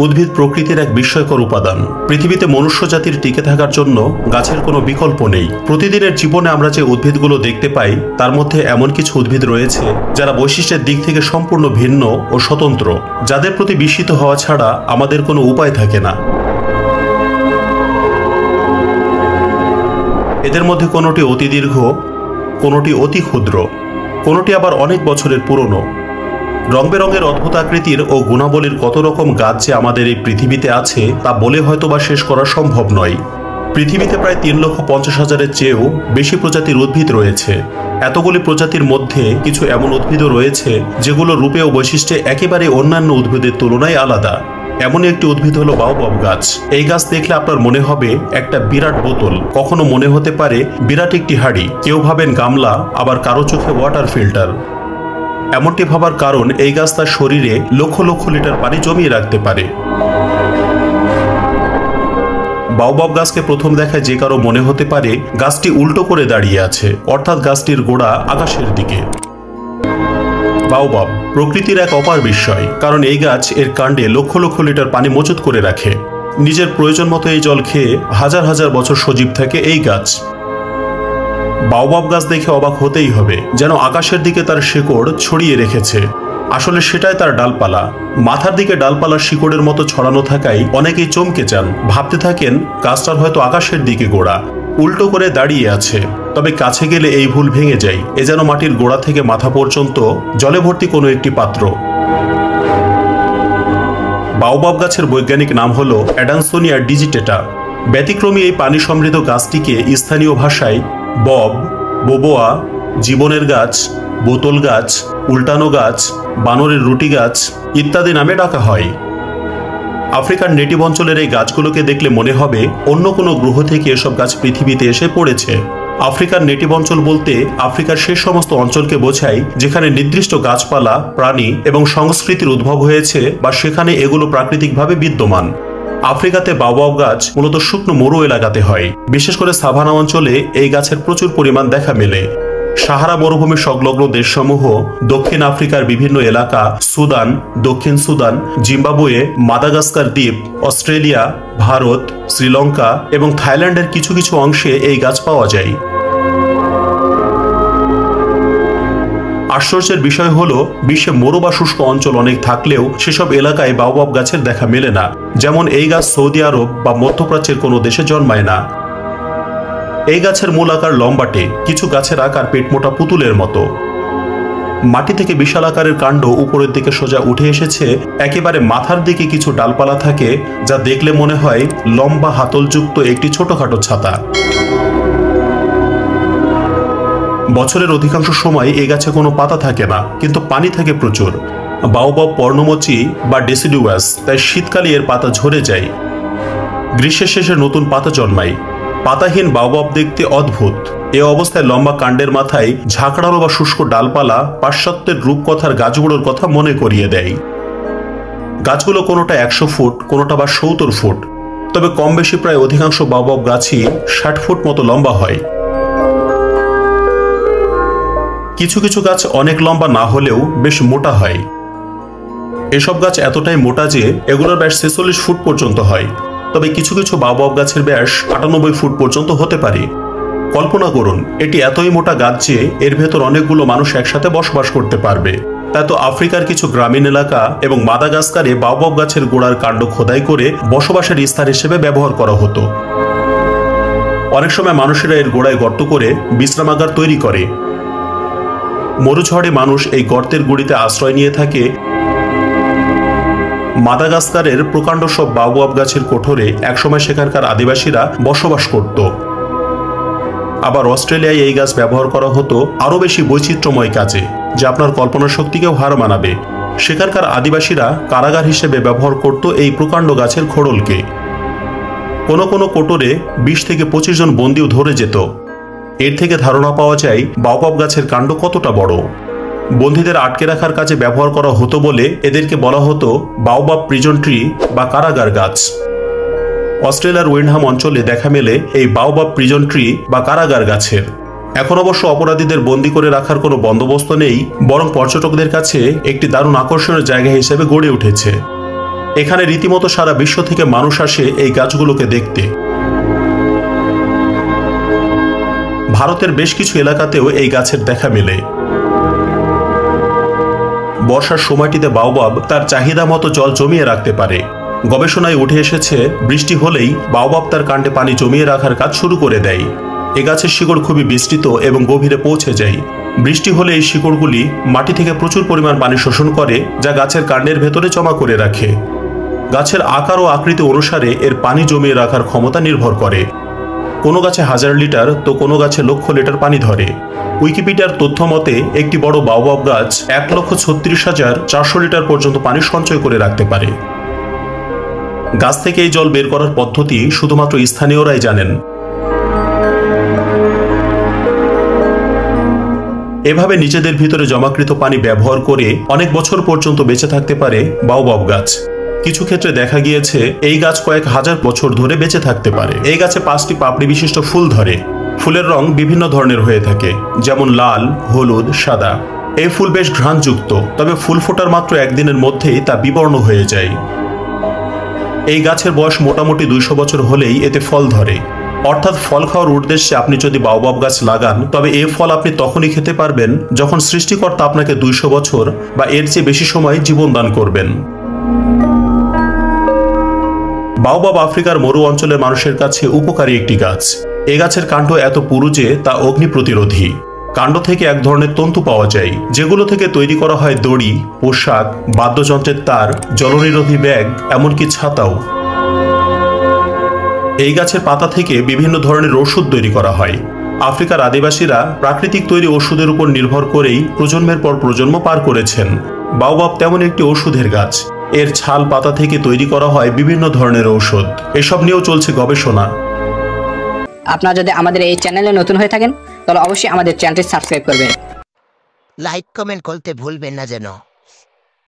উদ্ভিদ প্রকৃতির এক বিস্ময়কর উপাদান। পৃথিবীতে মনুষ্য জাতির টিকে থাকার জন্য গাছের কোনো বিকল্প নেই। প্রতিদিনের জীবনে আমরা যে উদ্ভিদগুলো দেখতে পাই তার মধ্যে এমন কিছু উদ্ভিদ রয়েছে যারা বৈশিষ্ট্যের দিক থেকে সম্পূর্ণ ভিন্ন ও স্বতন্ত্র, যাদের প্রতি বিস্মিত হওয়া ছাড়া আমাদের কোনো উপায় থাকে না। এদের মধ্যে কোনোটি অতি দীর্ঘ, কোনোটি অতি ক্ষুদ্র, কোনোটি আবার অনেক বছরের পুরনো। রং বেরঙের অদ্ভুত আকৃতির ও গুণাবলীর কত রকম গাছ যে আমাদের এই পৃথিবীতে আছে তা বলে হয়তোবা শেষ করা সম্ভব নয়। পৃথিবীতে প্রায় 3,50,000-এর চেয়েও বেশি প্রজাতির উদ্ভিদ রয়েছে। এতগুলি প্রজাতির মধ্যে কিছু এমন উদ্ভিদও রয়েছে যেগুলো রূপে ও বৈশিষ্ট্যে একেবারে অন্যান্য উদ্ভিদের তুলনায় আলাদা। এমনই একটি উদ্ভিদ হলো বাওবাব গাছ। এই গাছ দেখলে আপনার মনে হবে একটা বিরাট বোতল, কখনো মনে হতে পারে বিরাট একটি হাড়ি, কেউ ভাবেন গামলা, আবার কারো চোখে ওয়াটার ফিল্টার। এমনটি ভাবার কারণ এই গাছ তার শরীরে লক্ষ লক্ষ লিটার পানি জমিয়ে রাখতে পারে। বাওবাব গাছকে প্রথম দেখায় যে কারো মনে হতে পারে গাছটি উল্টো করে দাঁড়িয়ে আছে, অর্থাৎ গাছটির গোড়া আকাশের দিকে। বাওবাব প্রকৃতির এক অপার বিস্ময়, কারণ এই গাছ এর কাণ্ডে লক্ষ লক্ষ লিটার পানি মজুত করে রাখে। নিজের প্রয়োজন মতো এই জল খেয়ে হাজার হাজার বছর সজীব থাকে এই গাছ। বাওবাব গাছ দেখে অবাক হতেই হবে, যেন আকাশের দিকে তার শিকড় ছড়িয়ে রেখেছে। আসলে সেটাই তার ডালপালা। মাথার দিকে ডালপালার শিকড়ের মতো ছড়ানো থাকায় অনেকেই চমকে যান, ভাবতে থাকেন গাছটার হয়তো আকাশের দিকে গোড়া, উল্টো করে দাঁড়িয়ে আছে। তবে কাছে গেলে এই ভুল ভেঙে যায়, এ যেন মাটির গোড়া থেকে মাথা পর্যন্ত জলে ভর্তি কোনো একটি পাত্র। বাওবাব গাছের বৈজ্ঞানিক নাম হলো অ্যাডানসোনিয়া ডিজিটেটা। ব্যতিক্রমী এই পানি সমৃদ্ধ গাছটিকে স্থানীয় ভাষায় বব, বোবোয়া, জীবনের গাছ, বোতল গাছ, উল্টানো গাছ, বানরের রুটি গাছ ইত্যাদি নামে ডাকা হয়। আফ্রিকার নেটিভ অঞ্চলের এই গাছগুলোকে দেখলে মনে হবে অন্য কোনো গ্রহ থেকে এসব গাছ পৃথিবীতে এসে পড়েছে। আফ্রিকার নেটিভ অঞ্চল বলতে আফ্রিকার সেই সমস্ত অঞ্চলকে বোঝায় যেখানে নির্দিষ্ট গাছপালা, প্রাণী এবং সংস্কৃতির উদ্ভব হয়েছে বা সেখানে এগুলো প্রাকৃতিকভাবে বিদ্যমান। আফ্রিকাতে বাওবাব গাছ মূলত শুকনো মরু এলাকাতে হয়। বিশেষ করে সাভানা অঞ্চলে এই গাছের প্রচুর পরিমাণ দেখা মেলে। সাহারা মরুভূমি সংলগ্ন দেশসমূহ, দক্ষিণ আফ্রিকার বিভিন্ন এলাকা, সুদান, দক্ষিণ সুদান, জিম্বাবুয়ে, মাদাগাস্কার দ্বীপ, অস্ট্রেলিয়া, ভারত, শ্রীলঙ্কা এবং থাইল্যান্ডের কিছু কিছু অংশে এই গাছ পাওয়া যায়। আশ্চর্যের বিষয় হলো বিশ্বে মরু বা শুষ্ক অঞ্চল অনেক থাকলেও সেসব এলাকায় বাওবাব গাছের দেখা মেলে না। যেমন এই গাছ সৌদি আরব বা মধ্যপ্রাচ্যের কোনো দেশে জন্মায় না। এই গাছের মূল আকার লম্বাটে, কিছু গাছের আকার পেটমোটা পুতুলের মতো। মাটি থেকে বিশাল আকারের কাণ্ড উপরের দিকে সোজা উঠে এসেছে, একেবারে মাথার দিকে কিছু ডালপালা থাকে যা দেখলে মনে হয় লম্বা হাতলযুক্ত একটি ছোটখাটো ছাতা। বছরের অধিকাংশ সময় এই গাছে কোনো পাতা থাকে না, কিন্তু পানি থাকে প্রচুর। বাওবাব পর্ণমোচী বা ডেসিডুয়াস, তাই শীতকালে এর পাতা ঝরে যায়, গ্রীষ্মের শেষে নতুন পাতা জন্মায়। পাতাহীন বাওবাব দেখতে অদ্ভুত। এ অবস্থায় লম্বা কাণ্ডের মাথায় ঝাঁকড়ানো বা শুষ্ক ডালপালা পাশ্চাত্যের রূপকথার গাছগুলোর কথা মনে করিয়ে দেয়। গাছগুলো কোনোটা 100 ফুট, কোনোটা বা 70 ফুট, তবে কম বেশি প্রায় অধিকাংশ বাওবাব গাছই 60 ফুট মতো লম্বা হয়। কিছু কিছু গাছ অনেক লম্বা না হলেও বেশ মোটা হয়। এসব গাছ এতটাই মোটা যে এগুলোর ব্যাস 46 ফুট পর্যন্ত হয়। তবে কিছু কিছু বাওবাব গাছের ব্যাস 98 ফুট পর্যন্ত হতে পারে। কল্পনা করুন, এটি এতই মোটা গাছ যে এর ভেতর অনেকগুলো মানুষ একসাথে বসবাস করতে পারবে। তাই তো আফ্রিকার কিছু গ্রামীণ এলাকা এবং মাদাগাস্কারে বাওবাব গাছের গোড়ার কাণ্ড খোদাই করে বসবাসের স্থান হিসেবে ব্যবহার করা হতো। অনেক সময় মানুষেরা এর গোড়ায় গর্ত করে বিশ্রামাগার তৈরি করে। মরুঝড়ে মানুষ এই গর্তের গুড়িতে আশ্রয় নিয়ে থাকে। মাদাগাস্কারের প্রকাণ্ড সব বাওবাব গাছের কোঠরে একসময় সেখানকার আদিবাসীরা বসবাস করত। আবার অস্ট্রেলিয়ায় এই গাছ ব্যবহার করা হতো আরও বেশি বৈচিত্র্যময় কাজে, যা আপনার কল্পনা শক্তিকেও হার মানাবে। সেখানকার আদিবাসীরা কারাগার হিসেবে ব্যবহার করত এই প্রকাণ্ড গাছের খোড়লকে। কোনো কোনো কোটরে 20 থেকে 25 জন বন্দীও ধরে যেত। এর থেকে ধারণা পাওয়া যায় বাওবাব গাছের কাণ্ড কতটা বড়। বন্দীদের আটকে রাখার কাজে ব্যবহার করা হতো বলে এদেরকে বলা হতো বাওবাব প্রিজন ট্রি বা কারাগার গাছ। অস্ট্রেলিয়ার উইন্ডহাম অঞ্চলে দেখা মেলে এই বাওবাব প্রিজন ট্রি বা কারাগার গাছের। এখন অবশ্য অপরাধীদের বন্দী করে রাখার কোনো বন্দোবস্ত নেই, বরং পর্যটকদের কাছে একটি দারুণ আকর্ষণীয় জায়গা হিসেবে গড়ে উঠেছে। এখানে রীতিমতো সারা বিশ্ব থেকে মানুষ আসে এই গাছগুলোকে দেখতে। ভারতের বেশ কিছু এলাকাতেও এই গাছের দেখা মেলে। বর্ষার সময়টিতে বাওবাব তার চাহিদা মতো জল জমিয়ে রাখতে পারে। গবেষণায় উঠে এসেছে, বৃষ্টি হলেই বাওবাব তার কাণ্ডে পানি জমিয়ে রাখার কাজ শুরু করে দেয়। এ গাছের শিকড় খুবই বিস্তৃত এবং গভীরে পৌঁছে যায়। বৃষ্টি হলে এই শিকড়গুলি মাটি থেকে প্রচুর পরিমাণ পানি শোষণ করে, যা গাছের কাণ্ডের ভেতরে জমা করে রাখে। গাছের আকার ও আকৃতি অনুসারে এর পানি জমিয়ে রাখার ক্ষমতা নির্ভর করে। কোনো গাছে 1000 লিটার তো কোনো গাছে লক্ষ লিটার পানি ধরে। উইকিপিডিয়ার তথ্য মতে একটি বড় বাওবাব গাছ 1,36,400 লিটার পর্যন্ত পানি সঞ্চয় করে রাখতে পারে। গাছ থেকে এই জল বের করার পদ্ধতি শুধুমাত্র স্থানীয়রাই জানেন। এভাবে নিজেদের ভিতরে জমাকৃত পানি ব্যবহার করে অনেক বছর পর্যন্ত বেঁচে থাকতে পারে বাওবাব গাছ। কিছু ক্ষেত্রে দেখা গিয়েছে এই গাছ কয়েক হাজার বছর ধরে বেঁচে থাকতে পারে। এই গাছে 5টি পাপড়ি বিশিষ্ট ফুল ধরে। ফুলের রং বিভিন্ন ধরনের হয়ে থাকে, যেমন লাল, হলুদ, সাদা। এই ফুল বেশ ঘ্রাণযুক্ত, তবে ফুল ফোটার মাত্র একদিনের মধ্যেই তা বিবর্ণ হয়ে যায়। এই গাছের বয়স মোটামুটি 200 বছর হলেই এতে ফল ধরে। অর্থাৎ ফল খাওয়ার উদ্দেশ্যে আপনি যদি বাওবাব গাছ লাগান, তবে এই ফল আপনি তখনই খেতে পারবেন যখন সৃষ্টিকর্তা আপনাকে 200 বছর বা এর চেয়ে বেশি সময় জীবন দান করবেন। বাওবাব আফ্রিকার মরু অঞ্চলের মানুষের কাছে উপকারী একটি গাছ। এ গাছের কাণ্ড এত পুরু যে তা অগ্নি প্রতিরোধী। কাণ্ড থেকে এক ধরনের তন্তু পাওয়া যায়, যেগুলো থেকে তৈরি করা হয় দড়ি, পোশাক, বাদ্যযন্ত্রের তার, জলনিরোধী ব্যাগ, এমনকি ছাতাও। এই গাছের পাতা থেকে বিভিন্ন ধরনের ওষুধ তৈরি করা হয়। আফ্রিকার আদিবাসীরা প্রাকৃতিক তৈরি ওষুধের উপর নির্ভর করেই প্রজন্মের পর প্রজন্ম পার করেছেন। বাওবাব তেমন একটি ওষুধের গাছ। এর ছাল পাতা থেকে তৈরি করা হয় বিভিন্ন ধরনের ঔষধ। এসব নিয়েও চলছে গবেষণা। আপনারা যদি আমাদের এই চ্যানেলে নতুন হয়ে থাকেন, তাহলে অবশ্যই আমাদের চ্যানেলটি সাবস্ক্রাইব করবেন। লাইক কমেন্ট করতে ভুলবেন না যেন।